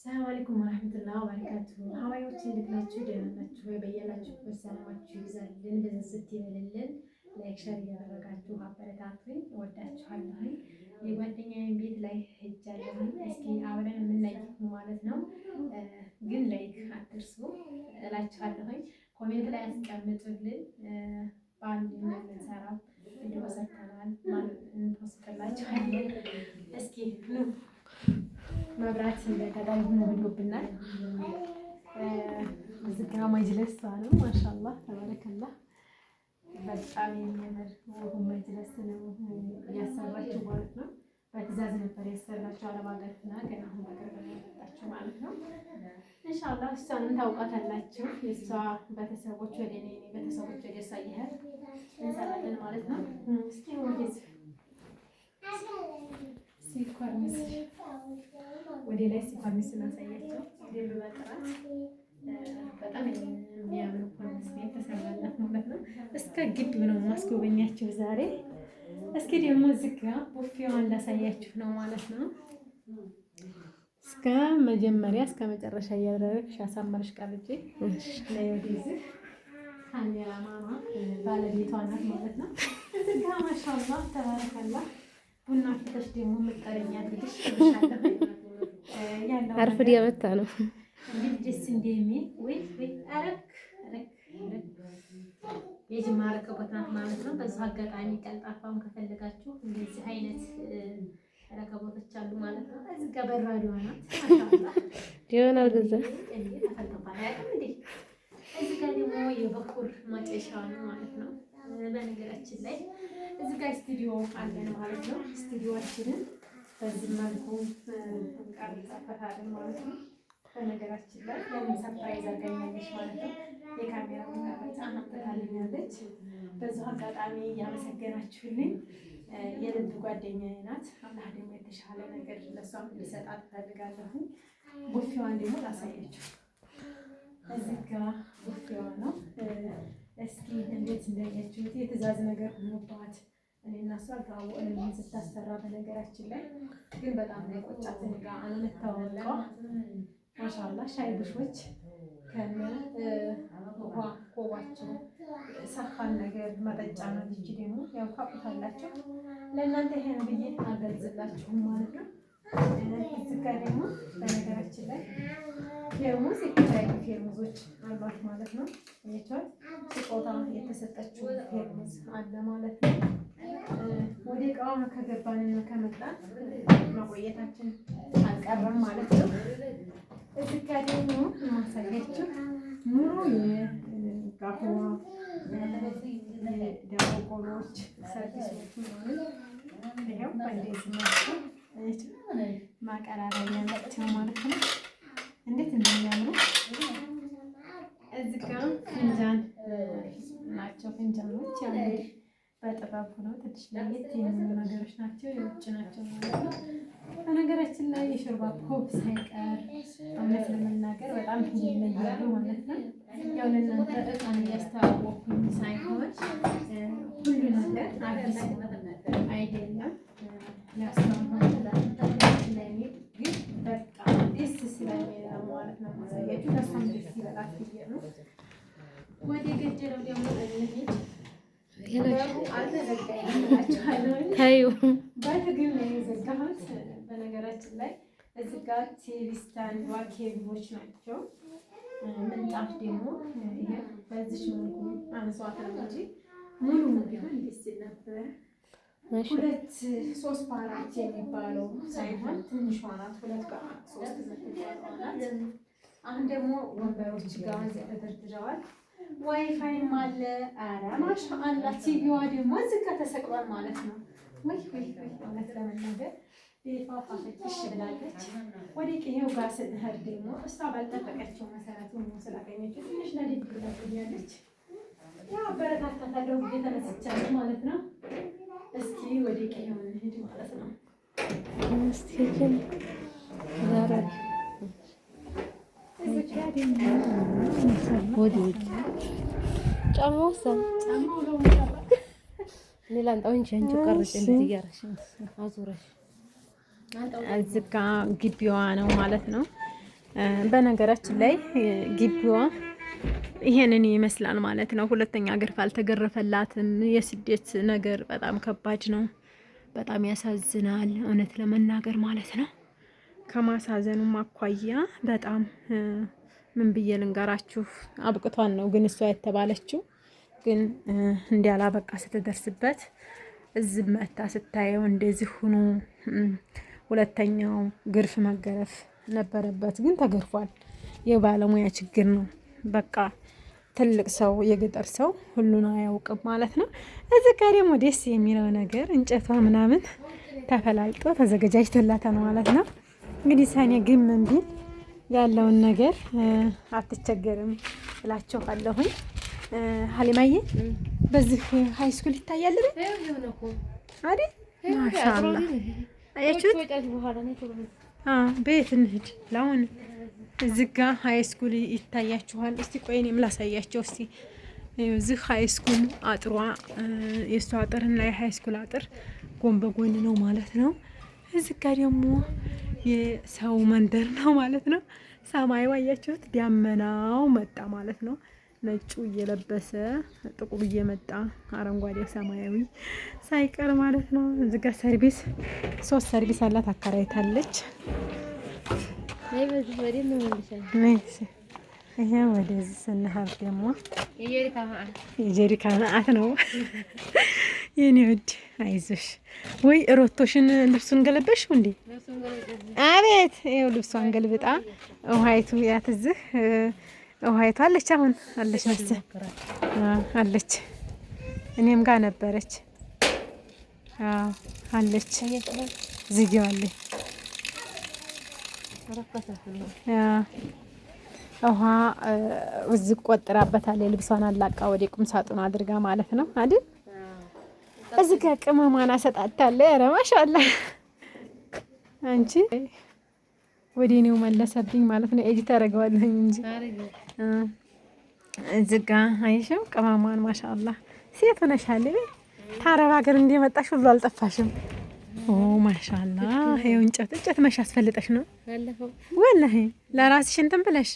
ሰላም አለይኩም ወራህመቱላሂ ወበረካቱሁ። ሀዋዮች እንዴት ናችሁ? ደህና ናችሁ ወይ? በያላችሁበት ሰላማችሁ ይብዛልን፣ ብዝዝት ይበልልን። ላይክ ሸር እያደረጋችሁ አበረታቱኝ። እወዳችኋለሁ። የጓደኛዬን ቤት ላይ ሄጃለሁ። እስኪ አብረን የምንለይ ማለት ነው። ግን ላይክ አትርሱ እላችኋለሁ። ኮሜንት ላይ አስቀምጡልን። በአንድ የምንሰራው ቪዲዮ ሰርተናል ማለት እንፖስትላችኋለን። እስኪ ኑ መብራት እንደገዳይ ሆኖ ብሎብናል። እዚህ ጋር መጅለስ ነው። ማሻአላህ ተባረከላህ። በጣም የሚያምር መጅለስ ነው ያሰራችሁ ማለት ነው። በትዕዛዝ ነበር ያሰራችሁ። አረብ ሀገርና ገና አሁን በቅርብ ነው ያመጣችሁ ማለት ነው። ኢንሻአላህ እሷን ታውቃታላችሁ። የእሷ ቤተሰቦች ወደ እኔ ቤተሰቦች ወደ እሷ ይሄድ እንሰራለን ማለት ነው። እስኪ ወደዚህ ሲኳርሚስ ወደ ላይ ሲኳርሚስ እናሳያቸው። ደንብ በጥራት በጣም የሚያምር ኮርሚስ ነው የተሰራላት ማለት ነው። እስከ ግቢው ነው ማስጎበኛችሁ ዛሬ። እስኪ ደግሞ እዚህ ጋር ቡፌዋን ላሳያችሁ ነው ማለት ነው። እስከ መጀመሪያ እስከ መጨረሻ እያደረግሽ አሳመርሽ ቀርጬ ላይ ወደዚህ ካሜራ ማማ ባለቤቷ ናት ማለት ነው። እዚህ ጋር ማሻአላህ ተባረከላህ። ቡና ፍተሽ ደግሞ መጠረኛ አድርግሽ ያለው አርፍድ ያመጣ ነው እንግዲህ ደስ እንደሚል ወይ አረክ የጅማ ረከቦት ናት ማለት ነው። በዛ አጋጣሚ ቀልጣፋም ከፈለጋችሁ እንደዚህ አይነት ረከቦቶች አሉ ማለት ነው። እዚህ ጋር በራዲዮ ናት ማሻአላህ ዲዮና ገዛ እዚህ ጋር ደግሞ የበኩር ማጨሻ ነው ማለት ነው። በነገራችን ላይ እዚህ ጋር ስቱዲዮ አለን ማለት ነው። ስቱዲዮአችንን በዚህ መልኩ እንቀርጻበታለን ማለት ነው። በነገራችን ላይ ለምን ሰርፕራይዝ አገኛለች ማለት ነው። የካሜራ መቀረጫ አምጥታልኛለች። በዛው አጋጣሚ እያመሰገናችሁልኝ የልብ ጓደኛዬ ናት። አላህ ደግሞ የተሻለ ነገር ለሷም እንዲሰጣት እፈልጋለሁ። ቡፌዋን ደግሞ ላሳያችሁ። እዚህ ጋር ቡፌዋ ነው። እስኪ እንዴት እንዳያችሁት የትዕዛዝ ነገር ሆኖባት እኔና እሷ አልተዋወቅንም ስታሰራ። በነገራችን ላይ ግን በጣም ነው የቆጫት ጋር አለመተዋወቋ። ማሻአላህ ሻይ ቡሾች ከነ ውሃ ኮባቸው ሰፋን ነገር መጠጫ ነው። ልጅ ደግሞ ያው ታውቁታላችሁ። ለእናንተ ይሄን ብዬ አልገልጽላችሁም ማለት ነው። እዚህ ጋር ደግሞ በነገራችን ላይ ፌርሙዝ የተለያዩ ፌርሙዞች አሏት ማለት ነው። እየቻት ስጦታ የተሰጠችው ፌርሙዝ አለ ማለት ነው። ወደ እቃዋ ከገባንና ከመጣን ማቆየታችን አልቀረም ማለት ነው። እዚህ ጋር ደግሞ ማሳያችሁ ሙሉ የጋህዋ ዳቦ ቆሎች ሰርቪሶች ማለት ይሄው በእንደዚህ መልኩ ማቀራረቢያ ናቸው ማለት ነው። እንዴት እንደሚያምሩ እዚህ ጋር ፍንጃን ናቸው። ፍንጃኖች ያው በጥበብ ሆነው ትንሽ ለየት የሚሉ ነገሮች ናቸው። የውጭ ናቸው ማለት ነው። በነገራችን ላይ የሾርባ ፖፕ ሳይቀር እውነት ለመናገር በጣም ይለያሉ ማለት ነው። ያው ለእናንተ እቃን እያስተዋወቅኩኝ ሳይሆን ሁሉ ነገር አዲስ አይደለም። ግን በጣም ደስ ስለሚል ነው ማለት ነው ማሳያችሁ። ለእሷም ደስ ይበላት ብዬ ነው። ወደ ገደለው ደግሞ እንሂድ። ታዩ በትግል ነው የዘጋሁት። በነገራችን ላይ እዚህ ጋር ቲቪ ስታንድ ኬብሎች ናቸው። ምንጣፍ ደግሞ ይሄ በዚህ መልኩ አንሷት ነው እንጂ ሙሉ ቢሆን ደስ ይል ነበር። 2-3 በ4 የሚባለው ሳይሆን ትንሿ ናት። 2-3 የምትባለው ናት። አሁን ደግሞ ወንበሮች ጋር ተደርድረዋል። ዋይፋይም አለ። ኧረ ማሻአላህ ቲቪዋ ደግሞ እዚህ ጋር ተሰቅሏል ማለት ነው። ወይ እውነት ለመናገር ቤቷ ፋፈትሽ ብላለች። ወደ ቅሄው ጋር ስንሄድ ደግሞ እሷ ባልጠበቀችው መሰረት ሆኖ ስላገኘችው ትንሽ ነዲድ ብላኛለች። ያው አበረታታታለሁ ብዬ ተነስቻለሁ ማለት ነው። እስኪ ወደ ቅሄው እንሂድ ማለት ነው። እስቲከን ዛሬ እዚህ ጋ ግቢዋ ነው ማለት ነው። በነገራችን ላይ ግቢዋ ይሄንን ይመስላል ማለት ነው። ሁለተኛ ግርፍ አልተገረፈላትም። የስደት ነገር በጣም ከባድ ነው። በጣም ያሳዝናል እውነት ለመናገር ማለት ነው። ከማሳዘኑም አኳያ በጣም ምን ብዬ ልንገራችሁ አብቅቷን ነው ግን እሷ የተባለችው ግን እንዲያላበቃ ስትደርስበት እዚህ መታ ስታየው እንደዚህ ሆኖ ሁለተኛው ግርፍ መገረፍ ነበረበት ግን ተገርፏል። የባለሙያ ችግር ነው። በቃ ትልቅ ሰው የገጠር ሰው ሁሉን አያውቅም ማለት ነው። እዚህ ጋር ደግሞ ደስ የሚለው ነገር እንጨቷ ምናምን ተፈላልጦ ተዘጋጅቶላታል ማለት ነው። እንግዲህ ሰኔ ግን ምን ቢል ያለውን ነገር አትቸገርም እላችኋለሁኝ። ሀሊማዬ በዚህ ሃይ ስኩል ይታያል አይደል? ማሻአላ አያችሁት? ቤት እንሂድ ለአሁን እዚህ ጋ ሃይ ስኩል ይታያችኋል። እስቲ ቆይ እኔም ላሳያቸው እስቲ። እዚህ ሃይ ስኩል አጥሯ የእሷ አጥርና የሃይ ስኩል አጥር ጎን በጎን ነው ማለት ነው። እዚህ ጋ ደግሞ የሰው መንደር ነው ማለት ነው። ሰማዩ አያችሁት? ዳመናው መጣ ማለት ነው። ነጩ እየለበሰ ጥቁሩ እየመጣ አረንጓዴ ሰማያዊ ሳይቀር ማለት ነው። እዚህ ጋ ሰርቪስ 3 ሰርቪስ አላት አከራይታለች። ይሄ ወደዚህ ስንሀብ ደግሞ የጀሪካ መዓት ነው። የኔ ውድ አይዞሽ። ወይ ሮቶሽን ልብሱን ገለበሽው እንዴ? አቤት ይኸው ልብሷን ገልብጣ ውሃይቱ ያትዝህ ውሃይቱ አለች። አሁን አለች መሰል አለች። እኔም ጋር ነበረች አለች። ዝጊዋለች ውሃ እዚህ ቆጥራበታለች። ልብሷን አላቃ ወደ ቁም ሳጥኑ አድርጋ ማለት ነው አይደል? እዚህ ጋር ቅመሟን አሰጣታለች። ኧረ ማሻአላ አንቺ ወደ እኔው መለሰብኝ ማለት ነው። ኤዲት አደርገዋለሁ እንጂ እዚህ ጋር አይሽም ቅመሟን ማሻአላ ሴት ሆነሻል። ታረብ ሀገር እንደመጣሽ ሁሉ አልጠፋሽም። ኦ ማሻአላ ይሄው እንጨት መሽ አስፈልጠሽ ነው ወላሂ ለራስሽ እንትን ብለሽ።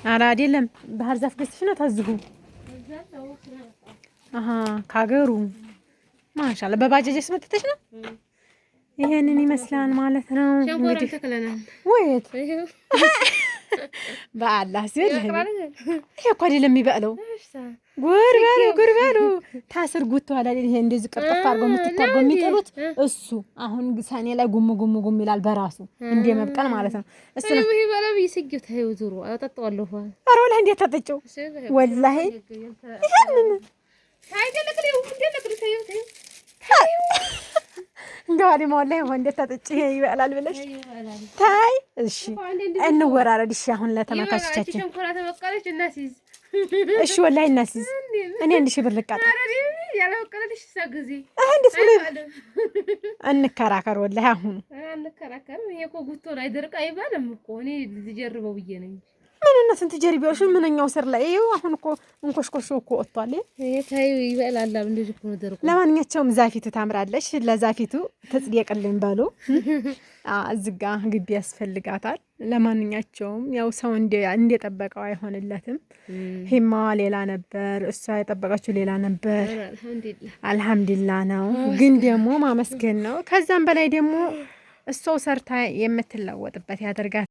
ኧረ አይደለም ባህር ዛፍ ገዝተሽ ነው ታዝጉ። ካገሩ ማሻአላ በባጃጅስ መጥተሽ ነው። ይሄንን ይመስላል ማለት ነው። እንግዲህ ወይት በአላህ ሲል ይሄ እኮ አይደለም የሚበቅለው። ጉርበሉ ታስር ጉቶ አላለ። ይሄ እንደዚህ ቅርጥፍ አድርገው የምትታርገው የሚጥሉት እሱ አሁን ሰኔ ላይ ጉም ይላል በራሱ እንደ መብቀል ማለት ነው። እሱ ነው ይሄ ባላብ ይስጊው ታዩ ዙሩ አጣጣዋለሁ። ኧረ ወላሂ እንዴት ታጠጪው ወላሂ ይሄንን ታይደለክለው እንደለክለው ታዩ እንደዋዲ ወላሂ ወንዴት ታጠጪ ይበላል ብለሽ ታይ። እሺ እንወራረድ። እሺ አሁን ለተመካቾቻችን እሺ ወላሂ እናሲዝ። እኔ 1000 ብር ልቃጣ ያለወቀለሽ ሰግዚ አንድስ ብለ እንከራከር። ወላሂ አሁን እንከራከር። ይሄ እኮ ጉቶ ላይ ደርቃ አይባልም እኮ እኔ ልጀርበው ብዬ ነኝ። ምንና ስንት ጀርቢያሽ ምንኛው ስር ላይ ይሄው አሁን እኮ እንኮሽኮሽ እኮ ወጥቷል። ይሄ ታዩ ይበላል እንደዚህ እኮ ነው ደርቆ። ለማንኛውም ዛፊቱ ታምራለሽ። ለዛፊቱ ተጽዲቅልን በሉ። እዚህ ጋ ግቢ ያስፈልጋታል። ለማንኛውም ያው ሰው እንደጠበቀው አይሆንለትም። ሂማዋ ሌላ ነበር፣ እሷ የጠበቀችው ሌላ ነበር። አልሐምዱሊላህ ነው። ግን ደግሞ ማመስገን ነው። ከዛም በላይ ደግሞ እሷው ሰርታ የምትለወጥበት ያደርጋት።